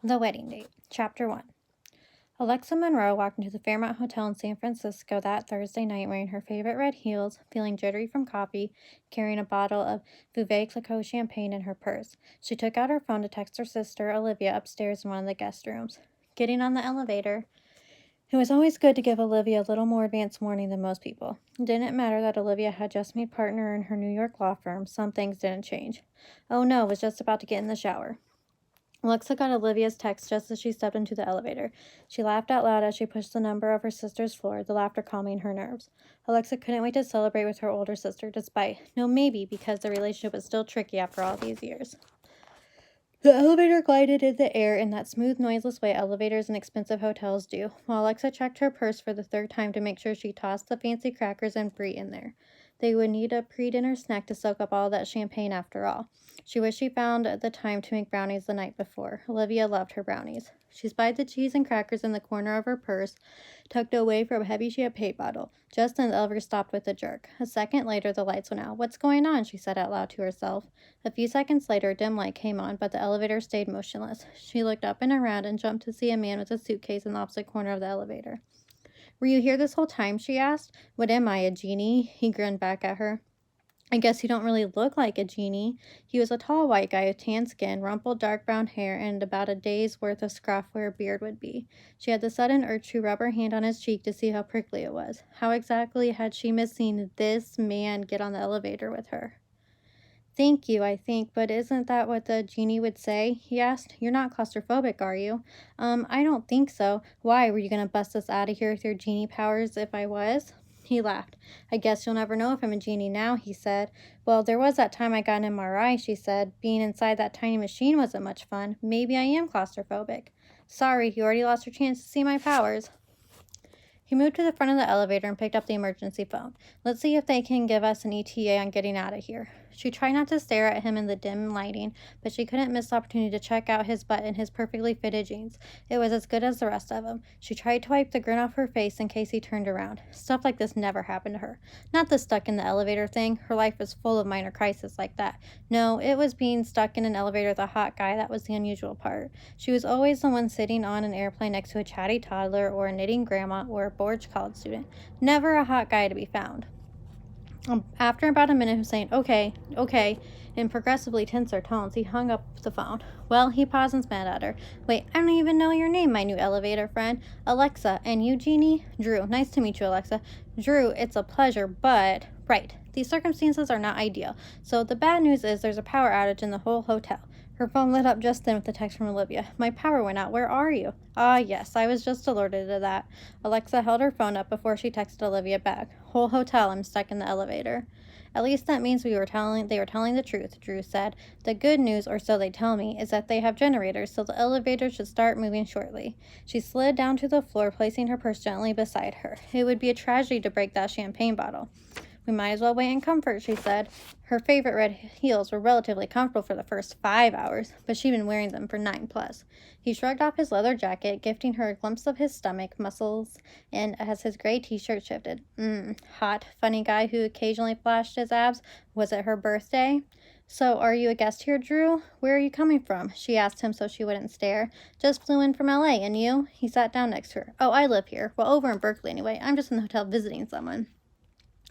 The Wedding Date, Chapter 1. Alexa Monroe walked into the Fairmont Hotel in San Francisco that Thursday night wearing her favorite red heels, feeling jittery from coffee, carrying a bottle of Veuve Clicquot champagne in her purse. She took out her phone to text her sister, Olivia, upstairs in one of the guest rooms. Getting on the elevator, it was always good to give Olivia a little more advance warning than most people. It didn't matter that Olivia had just made partner in her New York law firm, some things didn't change. Oh no, was just about to get in the shower. Alexa got Olivia's text just as she stepped into the elevator. She laughed out loud as she pushed the number of her sister's floor, the laughter calming her nerves. Alexa couldn't wait to celebrate with her older sister, maybe because the relationship was still tricky after all these years. The elevator glided in the air in that smooth, noiseless way elevators in expensive hotels do, while Alexa checked her purse for the third time to make sure she tossed the fancy crackers and brie in there. They would need a pre-dinner snack to soak up all that champagne after all. She wished she found the time to make brownies the night before. Olivia loved her brownies. She spied the cheese and crackers in the corner of her purse, tucked away from a heavy champagne bottle. Just then the elevator stopped with a jerk. A second later, the lights went out. "What's going on?" she said out loud to herself. A few seconds later, a dim light came on, but the elevator stayed motionless. She looked up and around and jumped to see a man with a suitcase in the opposite corner of the elevator. "Were you here this whole time?" she asked. "What am I, a genie?" He grinned back at her. "I guess you don't really look like a genie." He was a tall white guy with tan skin, rumpled dark brown hair, and about a day's worth of scruff where a beard would be. She had the sudden urge to rub her hand on his cheek to see how prickly it was. How exactly had she missed seeing this man get on the elevator with her? "Thank you, I think, but isn't that what the genie would say?" he asked. "You're not claustrophobic, are you?" I don't think so. Why, were you gonna bust us out of here with your genie powers if I was?" He laughed. "I guess you'll never know if I'm a genie now," he said. "Well, there was that time I got an MRI," she said. "Being inside that tiny machine wasn't much fun. Maybe I am claustrophobic." "Sorry, you already lost your chance to see my powers." He moved to the front of the elevator and picked up the emergency phone. "Let's see if they can give us an ETA on getting out of here." She tried not to stare at him in the dim lighting, but she couldn't miss the opportunity to check out his butt in his perfectly fitted jeans. It was as good as the rest of him. She tried to wipe the grin off her face in case he turned around. Stuff like this never happened to her. Not the stuck in the elevator thing. Her life was full of minor crises like that. No, it was being stuck in an elevator with a hot guy that was the unusual part. She was always the one sitting on an airplane next to a chatty toddler or a knitting grandma or a bored college student. Never a hot guy to be found. After about a minute of saying, "Okay, okay," in progressively tenser tones, he hung up the phone. Well, he paused and smiled at her. "Wait, I don't even know your name, my new elevator friend." "Alexa. And you, Jeannie?" "Drew. Nice to meet you, Alexa." "Drew, it's a pleasure, but..." "Right. These circumstances are not ideal. So the bad news is there's a power outage in the whole hotel." Her phone lit up just then with a text from Olivia. "My power went out. Where are you?" "Ah, yes, I was just alerted to that." Alexa held her phone up before she texted Olivia back. "Whole hotel, I'm stuck in the elevator." "At least that means they were telling the truth," Drew said. "The good news, or so they tell me, is that they have generators, so the elevator should start moving shortly." She slid down to the floor, placing her purse gently beside her. It would be a tragedy to break that champagne bottle. "We might as well wait in comfort," she said. Her favorite red heels were relatively comfortable for the first 5 hours, but she'd been wearing them for 9 plus. He shrugged off his leather jacket, gifting her a glimpse of his stomach, muscles, and as his gray t-shirt shifted. Hot, funny guy who occasionally flashed his abs. Was it her birthday? "So, are you a guest here, Drew? Where are you coming from?" she asked him so she wouldn't stare. "Just flew in from LA, and you?" He sat down next to her. "Oh, I live here. Well, over in Berkeley anyway. I'm just in the hotel visiting someone."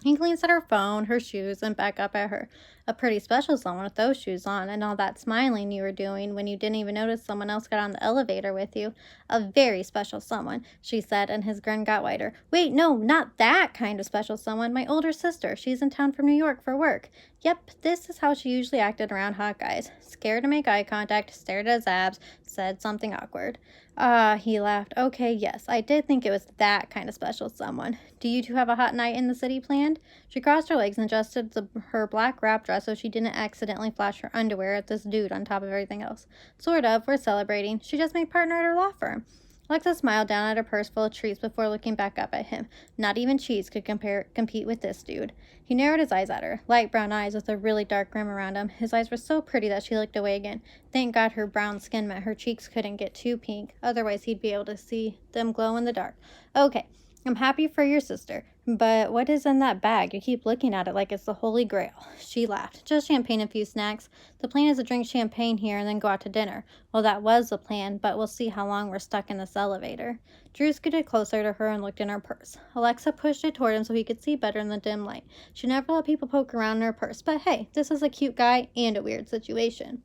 He glanced at her phone, her shoes, and back up at her. "A pretty special someone with those shoes on, and all that smiling you were doing when you didn't even notice someone else got on the elevator with you." "A very special someone," she said, and his grin got wider. "Wait, no, not that kind of special someone. My older sister. She's in town from New York for work." Yep, this is how she usually acted around hot guys. Scared to make eye contact, stared at his abs, said something awkward. "Ah," he laughed. "Okay, yes, I did think it was that kind of special someone. Do you two have a hot night in the city planned?" She crossed her legs and adjusted her black wrap dress so she didn't accidentally flash her underwear at this dude on top of everything else. "Sort of. We're celebrating. She just made partner at her law firm." Alexa smiled down at her purse full of treats before looking back up at him. Not even cheese could compete with this dude. He narrowed his eyes at her, light brown eyes with a really dark rim around them. His eyes were so pretty that she looked away again. Thank God her brown skin meant her cheeks couldn't get too pink, otherwise he'd be able to see them glow in the dark. "Okay, I'm happy for your sister, but what is in that bag? You keep looking at it like it's the Holy Grail. She laughed. Just champagne and a few snacks. The plan is to drink champagne here and then go out to dinner. Well, that was the plan, but we'll see how long we're stuck in this elevator. Drew scooted closer to her and looked in her purse. Alexa pushed it toward him so he could see better in the dim light. She never let people poke around in her purse, but hey, this is a cute guy and a weird situation.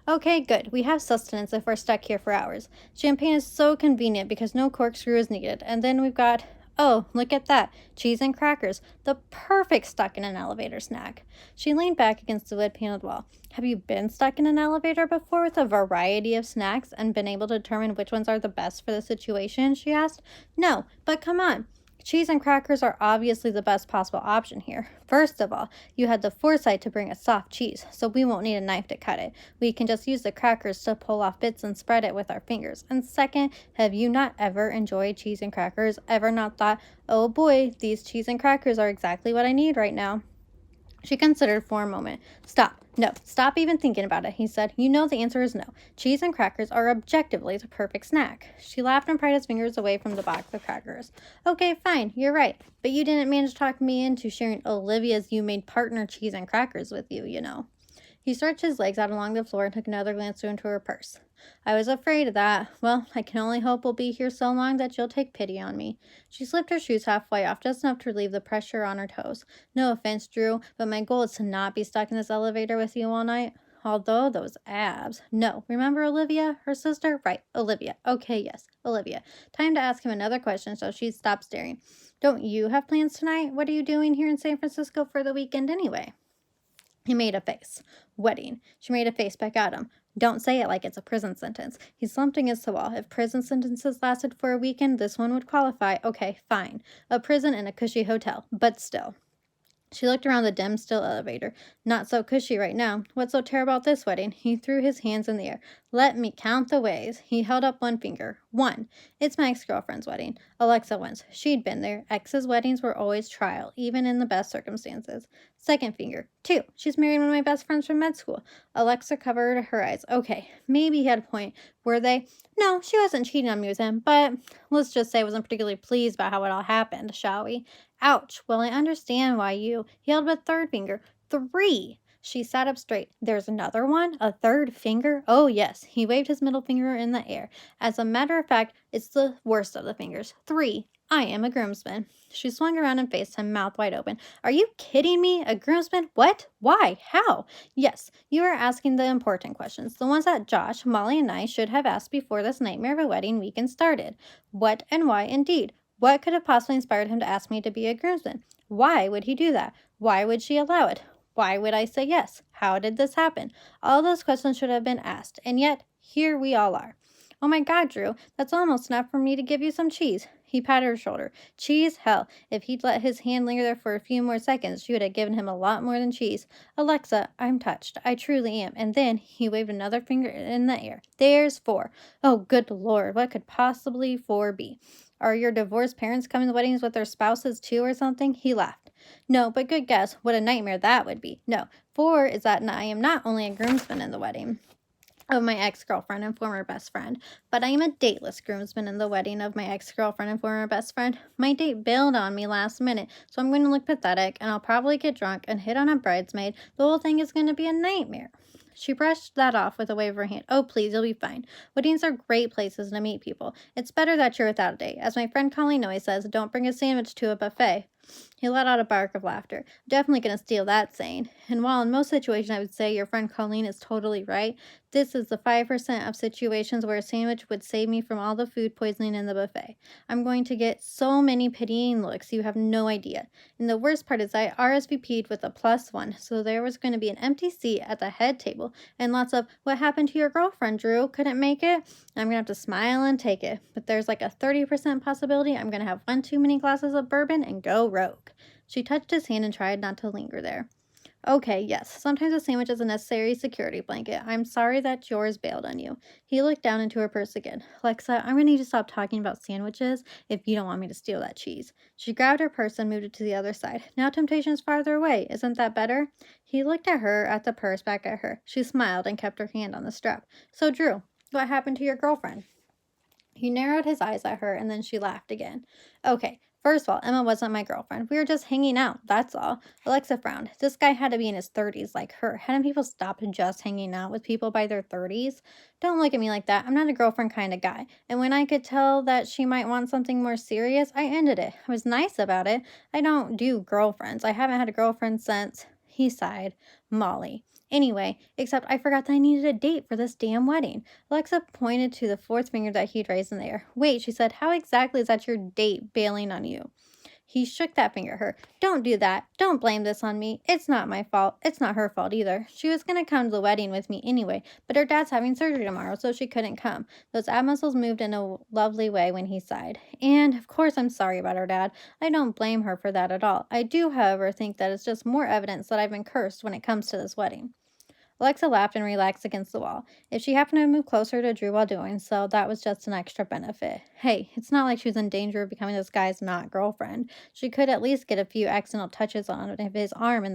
Okay, good. We have sustenance if we're stuck here for hours. Champagne is so convenient because no corkscrew is needed. And then we've got, oh, look at that, cheese and crackers. The perfect stuck in an elevator snack. She leaned back against the wood-paneled wall. Have you been stuck in an elevator before with a variety of snacks and been able to determine which ones are the best for the situation? She asked. No, but come on. Cheese and crackers are obviously the best possible option here. First of all, you had the foresight to bring a soft cheese, so we won't need a knife to cut it. We can just use the crackers to pull off bits and spread it with our fingers. And second, have you not ever enjoyed cheese and crackers? Ever not thought, oh boy, these cheese and crackers are exactly what I need right now? She considered for a moment. Stop. No, stop even thinking about it, he said. You know the answer is no. Cheese and crackers are objectively the perfect snack. She laughed and pried his fingers away from the box of crackers. Okay, fine, you're right. But you didn't manage to talk me into sharing Olivia's you-made partner cheese and crackers with you, you know. He stretched his legs out along the floor and took another glance into her purse. I was afraid of that. Well, I can only hope we'll be here so long that you'll take pity on me. She slipped her shoes halfway off, just enough to relieve the pressure on her toes. No offense, Drew, but my goal is to not be stuck in this elevator with you all night. Although those abs. No, remember Olivia, her sister? Right, Olivia. Okay, yes, Olivia. Time to ask him another question so she stopped staring. Don't you have plans tonight? What are you doing here in San Francisco for the weekend anyway? He made a face. Wedding. She made a face back at him. Don't say it like it's a prison sentence. He slumped against the wall. If prison sentences lasted for a weekend, this one would qualify. Okay, fine. A prison and a cushy hotel. But still. She looked around the dim, still elevator. Not so cushy right now. What's so terrible about this wedding? He threw his hands in the air. Let me count the ways. He held up one finger. 1. It's my ex-girlfriend's wedding. Alexa wins. She'd been there. Ex's weddings were always trial, even in the best circumstances. Second finger. 2. She's married one of my best friends from med school. Alexa covered her eyes. Okay, maybe he had a point. Were they? No, she wasn't cheating on me with him, but let's just say I wasn't particularly pleased about how it all happened, shall we? Ouch. Well, I understand why you. He held up a third finger. 3. She sat up straight. There's another one? A third finger? Oh, yes. He waved his middle finger in the air. As a matter of fact, it's the worst of the fingers. 3. I am a groomsman. She swung around and faced him, mouth wide open. Are you kidding me? A groomsman? What? Why? How? Yes, you are asking the important questions, the ones that Josh, Molly, and I should have asked before this nightmare of a wedding weekend started. What and why, indeed? What could have possibly inspired him to ask me to be a groomsman? Why would he do that? Why would she allow it? Why would I say yes? How did this happen? All those questions should have been asked, and yet here we all are. Oh my God, Drew, that's almost enough for me to give you some cheese. He patted her shoulder. Cheese? Hell, if he'd let his hand linger there for a few more seconds, she would have given him a lot more than cheese. Alexa, I'm touched. I truly am. And then he waved another finger in the air. There's 4. Oh, good Lord, what could possibly 4 be? Are your divorced parents coming to weddings with their spouses too or something? He laughed. No, but good guess. What a nightmare that would be. No, 4 is that I am not only a groomsman in the wedding of my ex-girlfriend and former best friend, but I am a dateless groomsman in the wedding of my ex-girlfriend and former best friend. My date bailed on me last minute, so I'm going to look pathetic, and I'll probably get drunk and hit on a bridesmaid. The whole thing is going to be a nightmare. She brushed that off with a wave of her hand. Oh, please, you'll be fine. Weddings are great places to meet people. It's better that you're without a date. As my friend Colleen always says, don't bring a sandwich to a buffet. He let out a bark of laughter. Definitely going to steal that saying. And while in most situations I would say your friend Colleen is totally right, this is the 5% of situations where a sandwich would save me from all the food poisoning in the buffet. I'm going to get so many pitying looks, you have no idea. And the worst part is I RSVP'd with a +1, so there was going to be an empty seat at the head table and lots of, what happened to your girlfriend, Drew? Couldn't make it? I'm going to have to smile and take it. But there's like a 30% possibility I'm going to have one too many glasses of bourbon and go rogue. She touched his hand and tried not to linger there. Okay, yes, sometimes a sandwich is a necessary security blanket. I'm sorry that yours bailed on you. He looked down into her purse again. Alexa, I'm going to need to stop talking about sandwiches if you don't want me to steal that cheese. She grabbed her purse and moved it to the other side. Now temptation's farther away. Isn't that better? He looked at her, at the purse, back at her. She smiled and kept her hand on the strap. So, Drew, what happened to your girlfriend? He narrowed his eyes at her, and then she laughed again. Okay, First of all, Emma wasn't my girlfriend. We were just hanging out, that's all. Alexa frowned. This guy had to be in his 30s like her. Hadn't people stopped just hanging out with people by their 30s? Don't look at me like that. I'm not a girlfriend kind of guy. And when I could tell that she might want something more serious, I ended it. I was nice about it. I don't do girlfriends. I haven't had a girlfriend since, he sighed, Molly. Anyway, except I forgot that I needed a date for this damn wedding. Alexa pointed to the fourth finger that he'd raised in the air. Wait, she said, how exactly is that your date bailing on you? He shook that finger at her. Don't do that. Don't blame this on me. It's not my fault. It's not her fault either. She was going to come to the wedding with me anyway, but her dad's having surgery tomorrow, so she couldn't come. Those ab muscles moved in a lovely way when he sighed. And, of course, I'm sorry about her dad. I don't blame her for that at all. I do, however, think that it's just more evidence that I've been cursed when it comes to this wedding. Alexa laughed and relaxed against the wall. If she happened to move closer to Drew while doing so, that was just an extra benefit. Hey, it's not like she was in danger of becoming this guy's not girlfriend. She could at least get a few accidental touches on his arm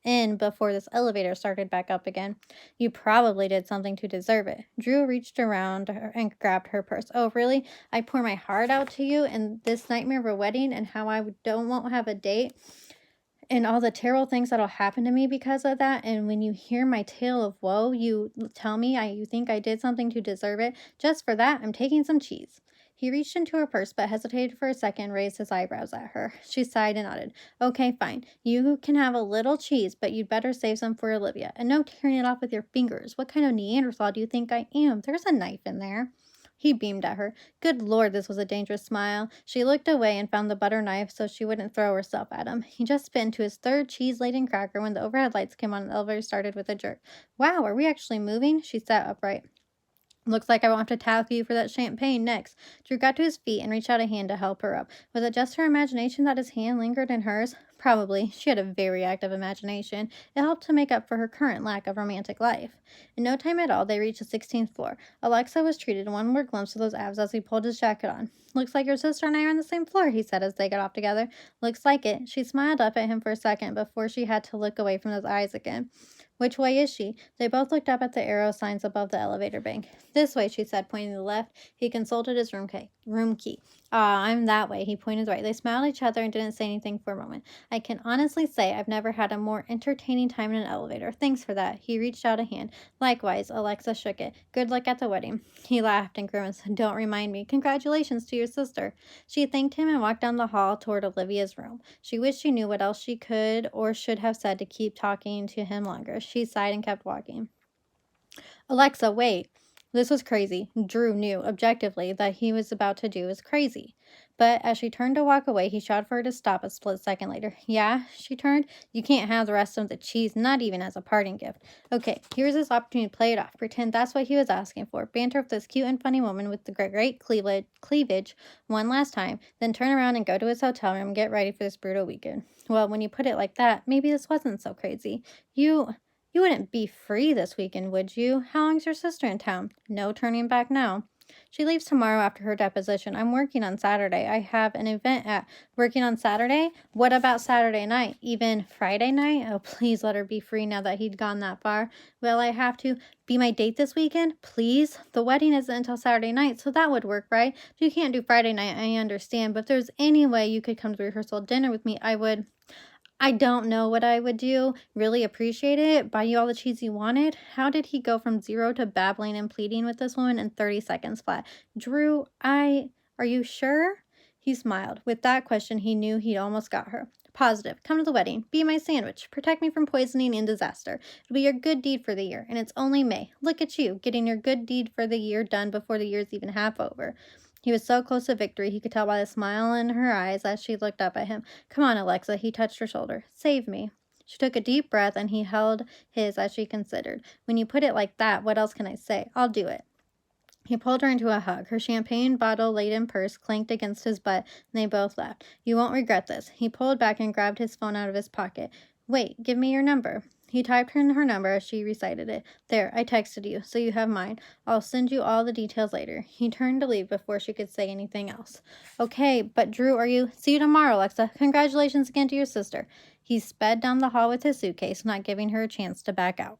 in before this elevator started back up again. You probably did something to deserve it. Drew reached around her and grabbed her purse. Oh, really? I pour my heart out to you and this nightmare of a wedding and how I won't have a date and all the terrible things that'll happen to me because of that. And when you hear my tale of woe, you tell me you think I did something to deserve it. Just for that, I'm taking some cheese. He reached into her purse but hesitated for a second and raised his eyebrows at her. She sighed and nodded. Okay, fine. You can have a little cheese, but you'd better save some for Olivia. And no tearing it off with your fingers. What kind of Neanderthal do you think I am? There's a knife in there. He beamed at her. Good Lord, this was a dangerous smile. She looked away and found the butter knife so she wouldn't throw herself at him. He just bit into his third cheese-laden cracker when the overhead lights came on and the elevator started with a jerk. Wow, are we actually moving? She sat upright. Looks like I won't have to tackle you for that champagne next. Drew got to his feet and reached out a hand to help her up. Was it just her imagination that his hand lingered in hers? Probably. She had a very active imagination. It helped to make up for her current lack of romantic life. In no time at all, they reached the 16th floor. Alexa was treated one more glimpse of those abs as he pulled his jacket on. Looks like your sister and I are on the same floor, he said as they got off together. Looks like it. She smiled up at him for a second before she had to look away from those eyes again. Which way is she? They both looked up at the arrow signs above the elevator bank. This way, she said, pointing to the left. He consulted his room key. Ah, I'm that way. He pointed right. They smiled at each other and didn't say anything for a moment. I can honestly say I've never had a more entertaining time in an elevator. Thanks for that. He reached out a hand. Likewise, Alexa shook it. Good luck at the wedding. He laughed and grimaced. Don't remind me. Congratulations to your sister. She thanked him and walked down the hall toward Olivia's room. She wished she knew what else she could or should have said to keep talking to him longer. She sighed and kept walking. Alexa, wait. This was crazy. Drew knew, objectively, that he was about to do was crazy. But as she turned to walk away, he shouted for her to stop a split second later. Yeah, she turned. You can't have the rest of the cheese, not even as a parting gift. Okay, here's this opportunity to play it off. Pretend that's what he was asking for. Banter with this cute and funny woman with the great cleavage one last time, then turn around and go to his hotel room and get ready for this brutal weekend. Well, when you put it like that, maybe this wasn't so crazy. You wouldn't be free this weekend, would you? How long's your sister in town? No turning back now. She leaves tomorrow after her deposition. I'm working on Saturday. I have an event at working on Saturday. What about Saturday night? Even Friday night? Oh, please let her be free now that he'd gone that far. Will I have to be my date this weekend? Please? The wedding isn't until Saturday night, so that would work, right? If you can't do Friday night, I understand. But if there's any way you could come to rehearsal dinner with me, I would. I don't know what I would do. Really appreciate it. Buy you all the cheese you wanted. How did he go from zero to babbling and pleading with this woman in 30 seconds flat? Drew, are you sure? He smiled. With that question, he knew he'd almost got her. Positive. Come to the wedding. Be my sandwich. Protect me from poisoning and disaster. It'll be your good deed for the year, and it's only May. Look at you, getting your good deed for the year done before the year's even half over. He was so close to victory, he could tell by the smile in her eyes as she looked up at him. Come on, Alexa, he touched her shoulder. Save me. She took a deep breath, and he held his as she considered. When you put it like that, what else can I say? I'll do it. He pulled her into a hug. Her champagne bottle-laden purse clanked against his butt, and they both laughed. You won't regret this. He pulled back and grabbed his phone out of his pocket. Wait, give me your number. He typed in her number as she recited it. There, I texted you, so you have mine. I'll send you all the details later. He turned to leave before she could say anything else. Okay, but Drew, are you? See you tomorrow, Alexa. Congratulations again to your sister. He sped down the hall with his suitcase, not giving her a chance to back out.